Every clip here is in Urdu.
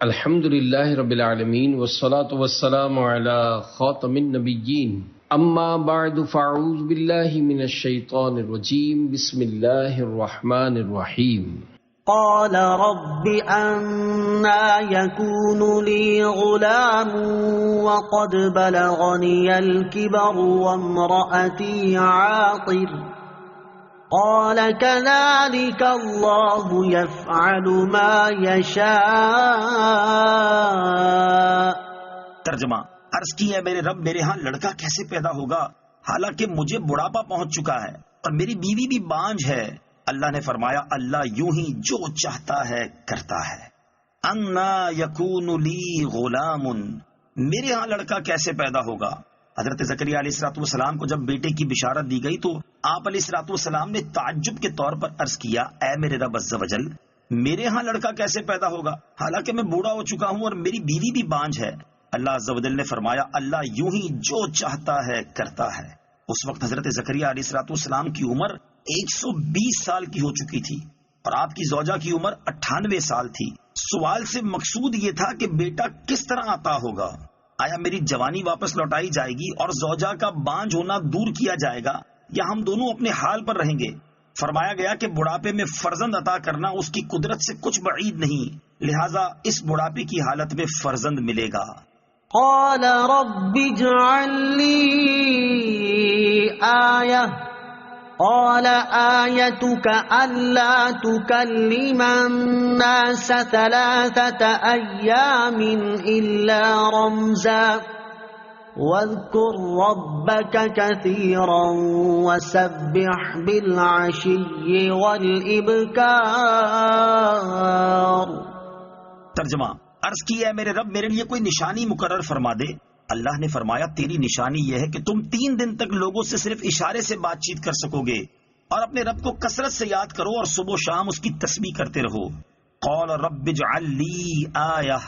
الحمد لله رب العالمين والصلاة والسلام على خاتم النبيين اما بعد فاعوذ بالله من الشيطان الرجيم بسم الله الرحمن الرحيم قال رب أنا يكون لي غلام وقد بلغني الكبر وامرأتي عاقر قال كذلك الله يفعل ما يشاء. ترجمہ: عرض کی ہے میرے رب میرے ہاں لڑکا کیسے پیدا ہوگا حالانکہ مجھے بڑھاپا پہنچ چکا ہے اور میری بیوی بھی بانجھ ہے. اللہ نے فرمایا اللہ یوں ہی جو چاہتا ہے کرتا ہے. انا یکون لی غلام، میرے ہاں لڑکا کیسے پیدا ہوگا. حضرت زکریا علیہ الصلوۃ والسلام کو جب بیٹے کی بشارت دی گئی تو آپ علیہ الصلوۃ والسلام نے تعجب کے طور پر عرض کیا اے میرے رب عز و جل میرے ہاں لڑکا کیسے پیدا ہوگا حالانکہ میں بوڑھا ہو چکا ہوں اور میری بیوی بھی بانجھ ہے. اللہ عز و جل نے فرمایا اللہ یوں ہی جو چاہتا ہے کرتا ہے. اس وقت حضرت زکریا علیہ الصلوۃ والسلام کی عمر 120 سال کی ہو چکی تھی اور آپ کی زوجہ کی عمر 98 سال تھی. سوال سے مقصود یہ تھا کہ بیٹا کس طرح عطا ہوگا. آیا میری جوانی واپس لوٹائی جائے گی اور زوجہ کا بانجھ ہونا دور کیا جائے گا یا ہم دونوں اپنے حال پر رہیں گے. فرمایا گیا کہ بڑھاپے میں فرزند عطا کرنا اس کی قدرت سے کچھ بعید نہیں، لہٰذا اس بڑھاپے کی حالت میں فرزند ملے گا. قال رب اجعل لي آية قال آيتك ألا تكلم الناس 3 أيام إلا رمزا واذكر ربك كثيرا وسبح بالعشي والإبكار. ترجمہ: عرض کی ہے میرے رب میرے لیے کوئی نشانی مقرر فرما دے. اللہ نے فرمایا تیری نشانی یہ ہے کہ تم 3 دن تک لوگوں سے صرف اشارے سے بات چیت کر سکو گے اور اپنے رب کو کثرت سے یاد کرو اور صبح و شام اس کی تسبیح کرتے رہو. قال رب اجعل لی آیہ،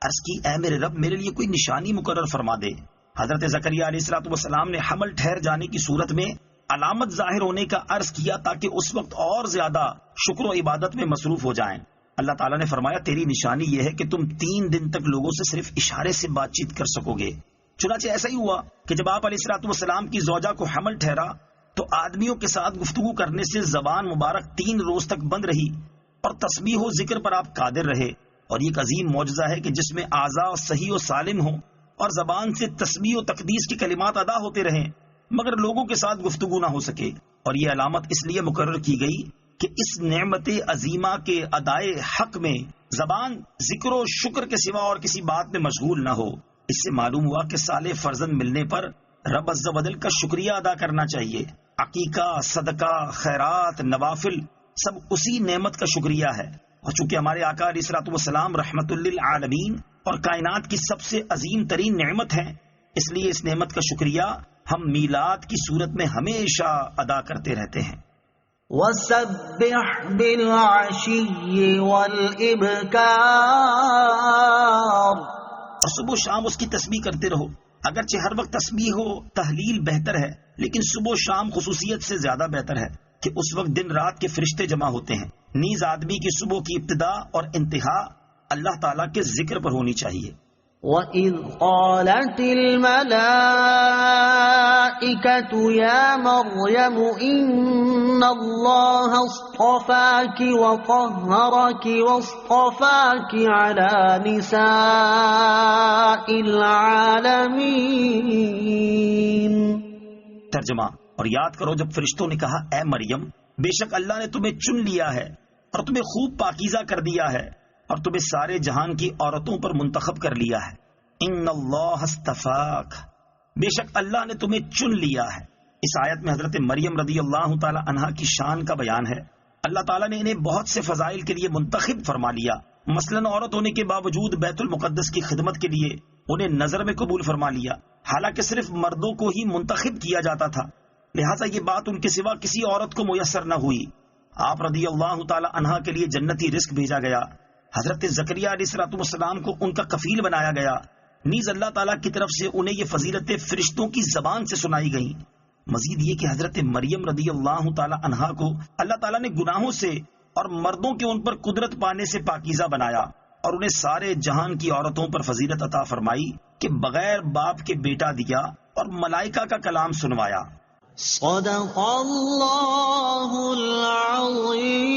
عرض کی اے میرے رب میرے لیے کوئی نشانی مقرر فرما دے. حضرت زکریا علیہ الصلوۃ والسلام نے حمل ٹھہر جانے کی صورت میں علامت ظاہر ہونے کا عرض کیا تاکہ اس وقت اور زیادہ شکر و عبادت میں مصروف ہو جائیں. اللہ تعالیٰ نے فرمایا تیری نشانی یہ ہے کہ تم 3 دن تک لوگوں سے صرف اشارے سے بات چیت کر سکو گے. چنانچہ ایسا ہی ہوا کہ جب آپ علیہ الصلوۃ والسلام کی زوجہ کو حمل ٹھہرا تو آدمیوں کے ساتھ گفتگو کرنے سے زبان مبارک 3 روز تک بند رہی اور تسبیح و ذکر پر آپ قادر رہے. اور یہ ایک عظیم معجزہ ہے کہ جس میں اعضاء صحیح و سالم ہوں اور زبان سے تسبیح و تقدیس کے کلمات ادا ہوتے رہیں مگر لوگوں کے ساتھ گفتگو نہ ہو سکے. اور یہ علامت اس لیے مقرر کی گئی کہ اس نعمت عظیمہ کے ادائے حق میں زبان ذکر و شکر کے سوا اور کسی بات میں مشغول نہ ہو. اس سے معلوم ہوا کہ صالح فرزند ملنے پر رب عز و جل کا شکریہ ادا کرنا چاہیے. عقیقہ، صدقہ، خیرات، نوافل سب اسی نعمت کا شکریہ ہے. اور چونکہ ہمارے آقا علیہ الصلوۃ والسلام رحمت للعالمین اور کائنات کی سب سے عظیم ترین نعمت ہیں، اس لیے اس نعمت کا شکریہ ہم میلاد کی صورت میں ہمیشہ ادا کرتے رہتے ہیں. وَسَبِّحْ بِالْعَشِيِّ وَالْإِبْكَارِ، اور صبح و شام اس کی تسبیح کرتے رہو. اگرچہ ہر وقت تسبیح ہو تحلیل بہتر ہے لیکن صبح و شام خصوصیت سے زیادہ بہتر ہے کہ اس وقت دن رات کے فرشتے جمع ہوتے ہیں. نیز آدمی کی صبح کی ابتدا اور انتہا اللہ تعالیٰ کے ذکر پر ہونی چاہیے. وَإِذْ قَالَتِ الْمَلَائِكَةُ يَا مَرْيَمُ إِنَّ اللَّهَ اصْطَفَاكِ وَطَهَّرَكِ وَاصْطَفَاكِ عَلَى نِسَاءِ الْعَالَمِينَ. ترجمہ: اور یاد کرو جب فرشتوں نے کہا اے مریم بے شک اللہ نے تمہیں چن لیا ہے اور تمہیں خوب پاکیزہ کر دیا ہے اور تمہیں سارے جہان کی عورتوں پر منتخب کر لیا ہے. ان اللہ اصطفاک، بے شک اللہ نے تمہیں چن لیا ہے. اس آیت میں حضرت مریم رضی اللہ تعالی عنہا کی شان کا بیان ہے. اللہ تعالیٰ نے انہیں بہت سے فضائل کے لیے منتخب فرما لیا. مثلا عورت ہونے کے باوجود بیت المقدس کی خدمت کے لیے انہیں نظر میں قبول فرما لیا، حالانکہ صرف مردوں کو ہی منتخب کیا جاتا تھا، لہٰذا یہ بات ان کے سوا کسی عورت کو میسر نہ ہوئی. آپ رضی اللہ تعالی عنہا کے لیے جنتی رزق بھیجا گیا. حضرت زکریا علیہ الصلوۃ والسلام کو ان کا کفیل بنایا گیا. نیز اللہ تعالیٰ کی طرف سے انہیں یہ فضیلتیں فرشتوں کی زبان سے سنائی گئیں. مزید یہ کہ حضرت مریم رضی اللہ تعالی عنہا کو اللہ تعالیٰ نے گناہوں سے اور مردوں کے ان پر قدرت پانے سے پاکیزہ بنایا اور انہیں سارے جہان کی عورتوں پر فضیلت عطا فرمائی کہ بغیر باپ کے بیٹا دیا اور ملائکہ کا کلام سنوایا۔ صدق اللہ العظیم۔